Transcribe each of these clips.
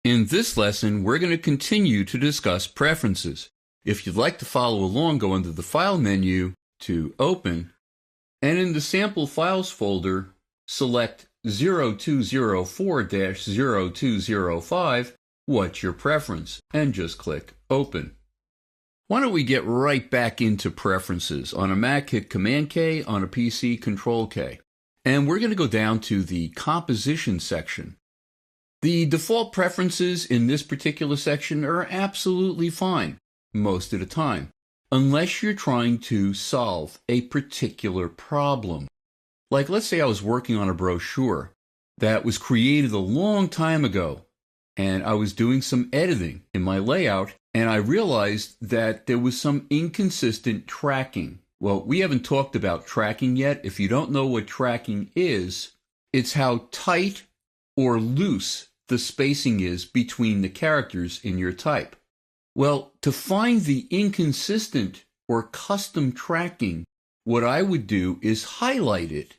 In this lesson, we're going to continue to discuss preferences. If you'd like to follow along, go under the File menu to Open, and in the Sample Files folder, select 0204-0205, What's Your Preference, and just click Open. Why don't we get right back into preferences? On a Mac, hit Command-K, on a PC, Control-K. And we're going to go down to the Composition section. The default preferences in this particular section are absolutely fine most of the time, unless you're trying to solve a particular problem. Like, let's say I was working on a brochure that was created a long time ago, and I was doing some editing in my layout, and I realized that there was some inconsistent tracking. Well, we haven't talked about tracking yet. If you don't know what tracking is, it's how tight or loose the spacing is between the characters in your type. Well, to find the inconsistent or custom tracking, what I would do is highlight it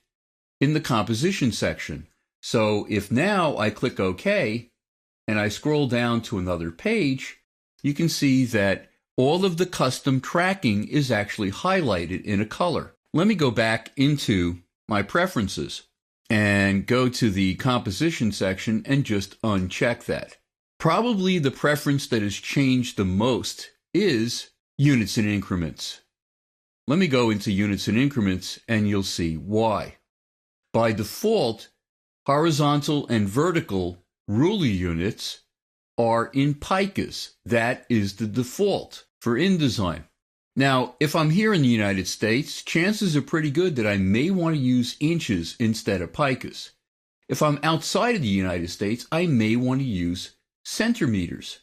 in the composition section. So if now I click OK and I scroll down to another page, you can see that all of the custom tracking is actually highlighted in a color. Let me go back into my preferences and go to the composition section and just uncheck that. Probably the preference that has changed the most is units and increments. Let me go into units and increments and you'll see why. By default, horizontal and vertical ruler units are in picas. That is the default for InDesign. Now, if I'm here in the United States, chances are pretty good that I may want to use inches instead of picas. If I'm outside of the United States, I may want to use centimeters.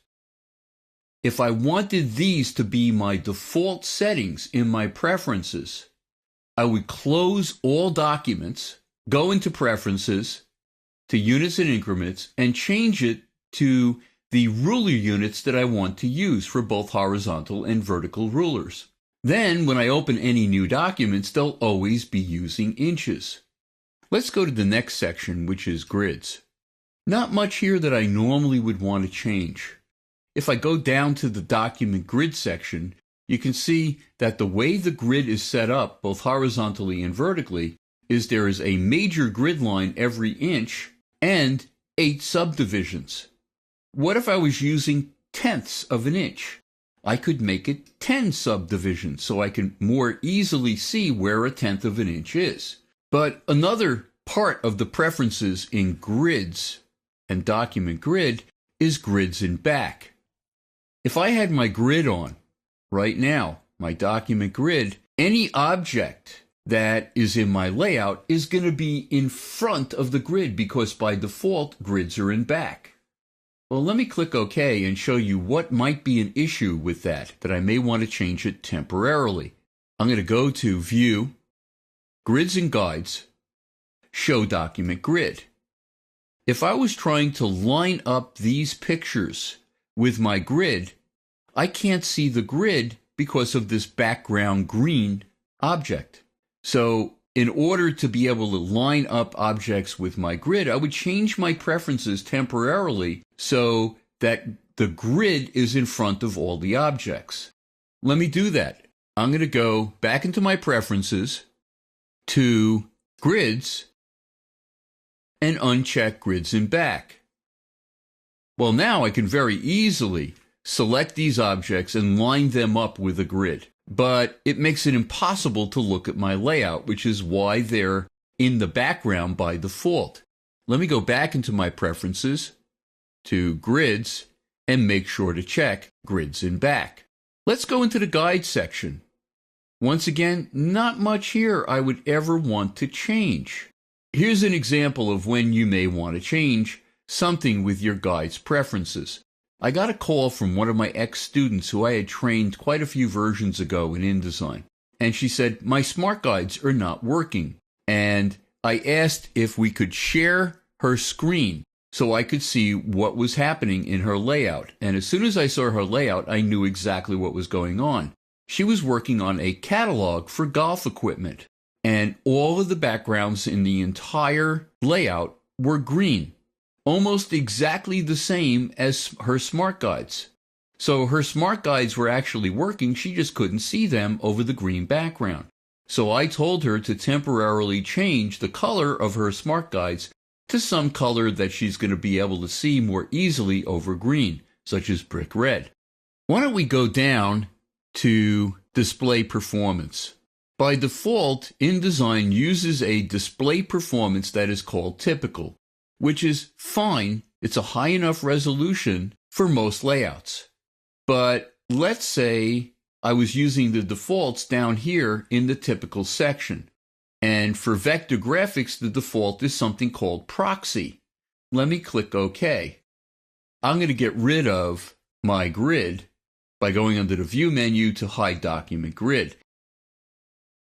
If I wanted these to be my default settings in my preferences, I would close all documents, go into Preferences, to Units and Increments, and change it to the ruler units that I want to use for both horizontal and vertical rulers. Then, when I open any new documents, they'll always be using inches. Let's go to the next section, which is grids. Not much here that I normally would want to change. If I go down to the document grid section, you can see that the way the grid is set up, both horizontally and vertically, is there is a major grid line every inch and 8 subdivisions. What if I was using tenths of an inch? I could make it 10 subdivisions so I can more easily see where a tenth of an inch is. But another part of the preferences in grids and document grid is grids in back. If I had my grid on right now, my document grid, any object that is in my layout is going to be in front of the grid because by default grids are in back. Well, let me click OK and show you what might be an issue with that I may want to change it temporarily. I'm going to go to View, Grids and Guides, Show Document Grid. If I was trying to line up these pictures with my grid, I can't see the grid because of this background green object. So in order to be able to line up objects with my grid, I would change my preferences temporarily so that the grid is in front of all the objects. Let me do that. I'm going to go back into my preferences to grids and uncheck grids in back. Well, now I can very easily select these objects and line them up with a grid. But it makes it impossible to look at my layout, which is why they're in the background by default. Let me go back into my preferences to grids and make sure to check grids in back. Let's go into the guide section. Once again, not much here I would ever want to change. Here's an example of when you may want to change something with your guide's preferences. I got a call from one of my ex-students who I had trained quite a few versions ago in InDesign. And she said, my smart guides are not working. And I asked if we could share her screen so I could see what was happening in her layout. And as soon as I saw her layout, I knew exactly what was going on. She was working on a catalog for golf equipment. And all of the backgrounds in the entire layout were green. almost exactly the same as her smart guides. So her smart guides were actually working, she just couldn't see them over the green background. So I told her to temporarily change the color of her smart guides to some color that she's going to be able to see more easily over green, such as brick red. Why don't we go down to display performance? By default, InDesign uses a display performance that is called typical, which is fine. It's a high enough resolution for most layouts. But let's say I was using the defaults down here in the typical section. And for vector graphics, the default is something called proxy. Let me click OK. I'm going to get rid of my grid by going under the View menu to Hide Document Grid.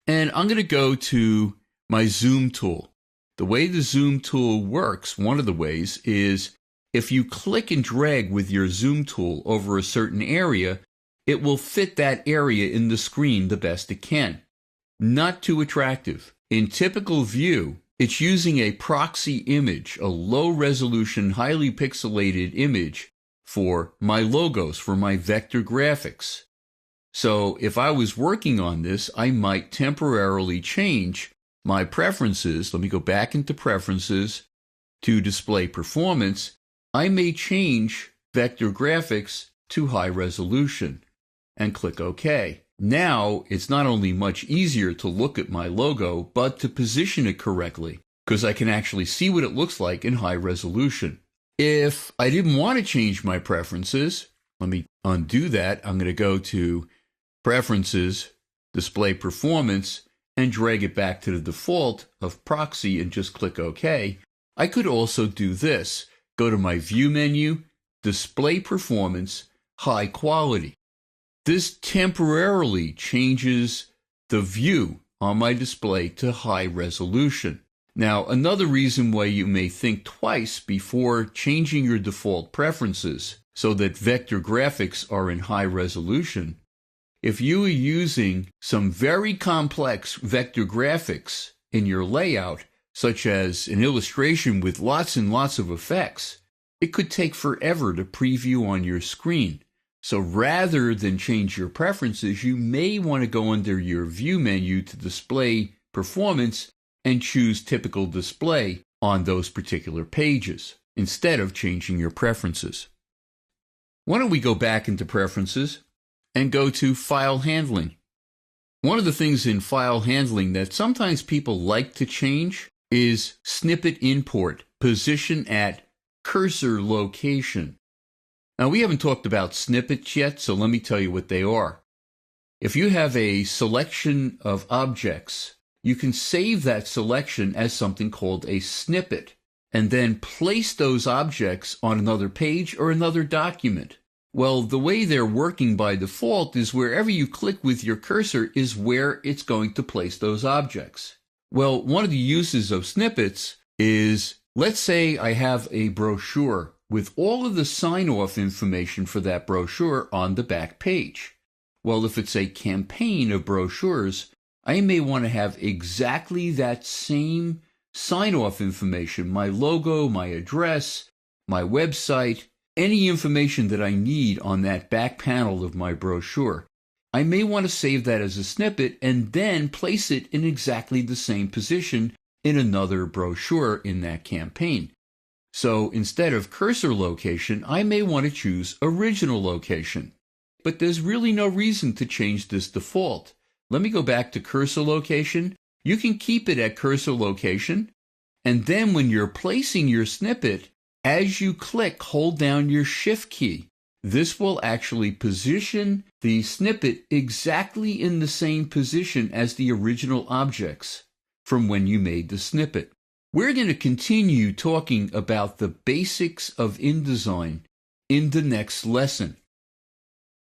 And I'm going to go to my Zoom tool. The way the Zoom tool works, one of the ways, is if you click and drag with your Zoom tool over a certain area, it will fit that area in the screen the best it can. Not too attractive. In typical view, it's using a proxy image, a low-resolution, highly pixelated image for my logos, for my vector graphics. So if I was working on this, I might temporarily change my preferences. Let me go back into Preferences to Display Performance. I may change vector graphics to high resolution and click OK. Now it's not only much easier to look at my logo, but to position it correctly, because I can actually see what it looks like in high resolution. If I didn't want to change my preferences, let me undo that. I'm going to go to Preferences, Display Performance, and drag it back to the default of proxy and just click OK. I could also do this. Go to my View menu, Display Performance, High Quality. This temporarily changes the view on my display to high resolution. Now, another reason why you may think twice before changing your default preferences so that vector graphics are in high resolution, if you are using some very complex vector graphics in your layout, such as an illustration with lots and lots of effects, it could take forever to preview on your screen. So rather than change your preferences, you may want to go under your View menu to Display Performance and choose Typical Display on those particular pages, instead of changing your preferences. Why don't we go back into Preferences and go to File Handling? One of the things in file handling that sometimes people like to change is Snippet Import, Position at Cursor Location. Now, we haven't talked about snippets yet, so let me tell you what they are. If you have a selection of objects, you can save that selection as something called a snippet, and then place those objects on another page or another document. Well, the way they're working by default is wherever you click with your cursor is where it's going to place those objects. Well, one of the uses of snippets is, let's say I have a brochure with all of the sign-off information for that brochure on the back page. Well, if it's a campaign of brochures, I may want to have exactly that same sign-off information, my logo, my address, my website, any information that I need on that back panel of my brochure. I may want to save that as a snippet and then place it in exactly the same position in another brochure in that campaign. So instead of cursor location, I may want to choose original location. But there's really no reason to change this default. Let me go back to cursor location. You can keep it at cursor location, and then when you're placing your snippet, as you click, hold down your Shift key. This will actually position the snippet exactly in the same position as the original objects from when you made the snippet. We're going to continue talking about the basics of InDesign in the next lesson.